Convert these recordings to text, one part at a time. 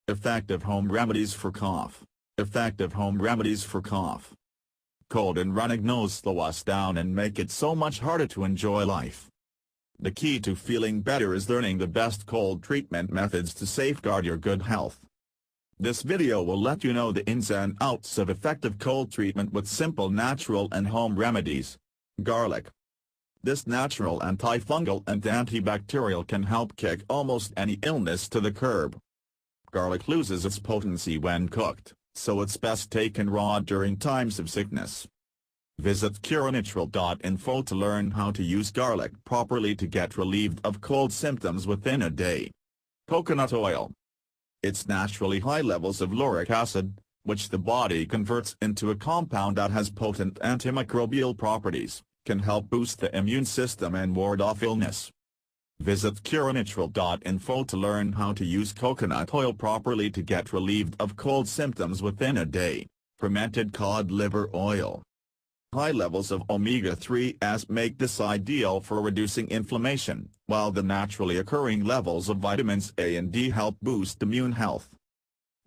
Effective home remedies for cough. Effective home remedies for cough. Cold and running nose slow us down and make it so much harder to enjoy life. The key to feeling better is learning the best cold treatment methods to safeguard your good health. This video will let you know the ins and outs of effective cold treatment with simple natural and home remedies. Garlic. This natural antifungal and antibacterial can help kick almost any illness to the curb. Garlic loses its potency when cooked, so it's best taken raw during times of sickness. Visit curenatural.info to learn how to use garlic properly to get relieved of cold symptoms within a day. Coconut oil. Its naturally high levels of lauric acid, which the body converts into a compound that has potent antimicrobial properties, can help boost the immune system and ward off illness. Visit curenatural.info to learn how to use coconut oil properly to get relieved of cold symptoms within a day. Fermented cod liver oil. High levels of omega-3s make this ideal for reducing inflammation, while the naturally occurring levels of vitamins A and D help boost immune health.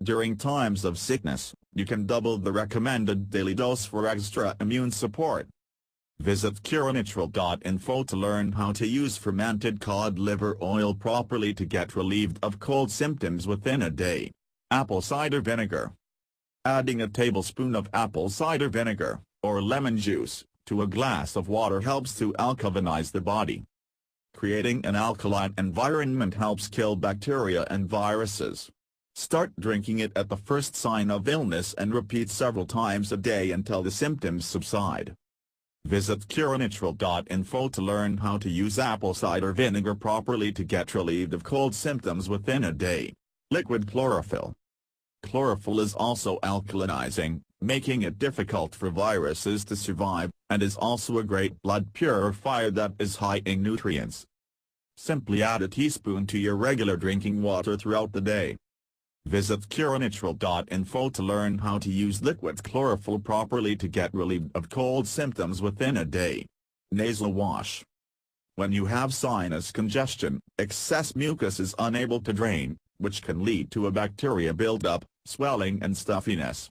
During times of sickness, you can double the recommended daily dose for extra immune support. Visit curenatural.info to learn how to use fermented cod liver oil properly to get relieved of cold symptoms within a day. Apple cider vinegar. Adding a tablespoon of apple cider vinegar, or lemon juice, to a glass of water helps to alkalinize the body. Creating an alkaline environment helps kill bacteria and viruses. Start drinking it at the first sign of illness and repeat several times a day until the symptoms subside. Visit curenatural.info to learn how to use apple cider vinegar properly to get relieved of cold symptoms within a day. Liquid chlorophyll. Chlorophyll is also alkalinizing, making it difficult for viruses to survive, and is also a great blood purifier that is high in nutrients. Simply add a teaspoon to your regular drinking water throughout the day. Visit curenatural.info to learn how to use liquid chlorophyll properly to get relieved of cold symptoms within a day. Nasal wash. When you have sinus congestion, excess mucus is unable to drain, which can lead to a bacteria buildup, swelling and stuffiness.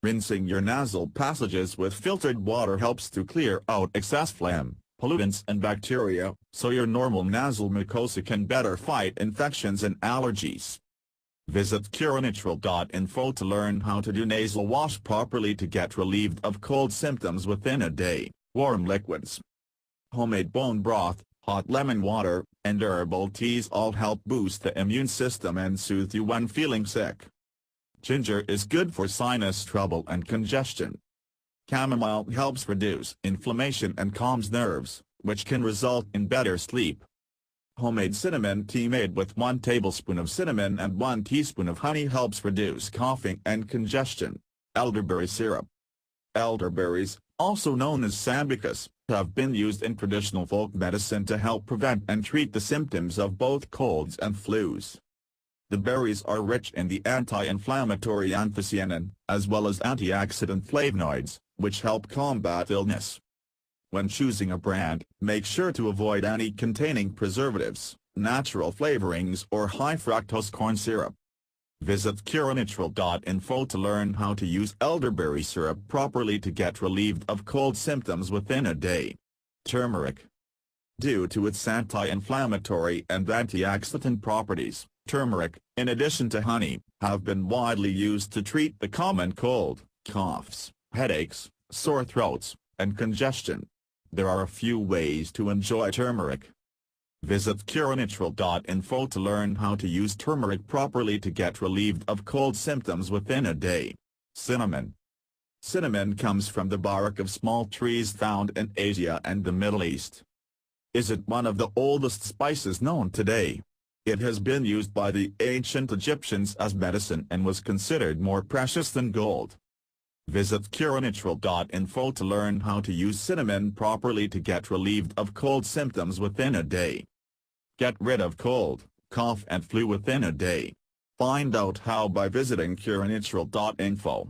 Rinsing your nasal passages with filtered water helps to clear out excess phlegm, pollutants and bacteria, so your normal nasal mucosa can better fight infections and allergies. Visit curenatural.info to learn how to do nasal wash properly to get relieved of cold symptoms within a day. Warm liquids. Homemade bone broth, hot lemon water, and herbal teas all help boost the immune system and soothe you when feeling sick. Ginger is good for sinus trouble and congestion. Chamomile helps reduce inflammation and calms nerves, which can result in better sleep. Homemade cinnamon tea made with 1 tablespoon of cinnamon and 1 teaspoon of honey helps reduce coughing and congestion. Elderberry syrup. Elderberries, also known as sambucus, have been used in traditional folk medicine to help prevent and treat the symptoms of both colds and flus. The berries are rich in the anti-inflammatory anthocyanin, as well as antioxidant flavonoids, which help combat illness. When choosing a brand, make sure to avoid any containing preservatives, natural flavorings or high-fructose corn syrup. Visit curenatural.info to learn how to use elderberry syrup properly to get relieved of cold symptoms within a day. Turmeric. Due to its anti-inflammatory and antioxidant properties, turmeric, in addition to honey, have been widely used to treat the common cold, coughs, headaches, sore throats, and congestion. There are a few ways to enjoy turmeric. Visit curenatural.info to learn how to use turmeric properly to get relieved of cold symptoms within a day. Cinnamon. Cinnamon comes from the bark of small trees found in Asia and the Middle East. Is it one of the oldest spices known today? It has been used by the ancient Egyptians as medicine and was considered more precious than gold. Visit curenatural.info to learn how to use cinnamon properly to get relieved of cold symptoms within a day. Get rid of cold, cough and flu within a day. Find out how by visiting curenatural.info.